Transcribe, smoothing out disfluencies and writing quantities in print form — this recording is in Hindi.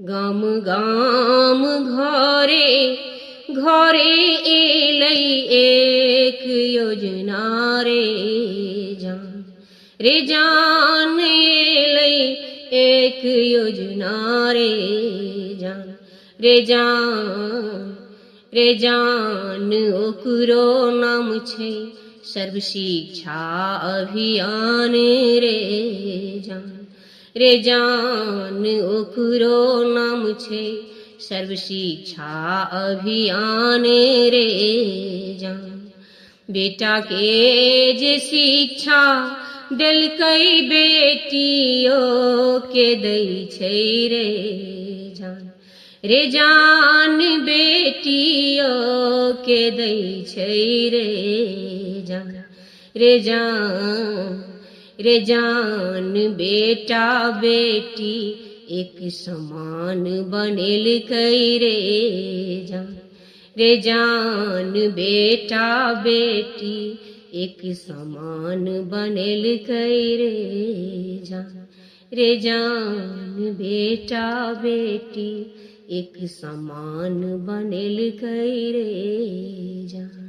गाम गाम घरे घरे एलै एक योजना रे जान एलै एक योजना रे जान ओकरो नाम छै सर्व शिक्षा अभियान रे जान ओकरो नाम छै सर्व शिक्षा अभियान रे जान। बेटा के जे शिक्षा देलकै बेटियो के दै छै रे जान बेटियो के दै छै रे जान बेटा बेटी एक समान बनेलकै रे जान बेटा बेटी एक समान बनेलकै रे जान बेटा बेटी एक समान बनेलकै रे जान।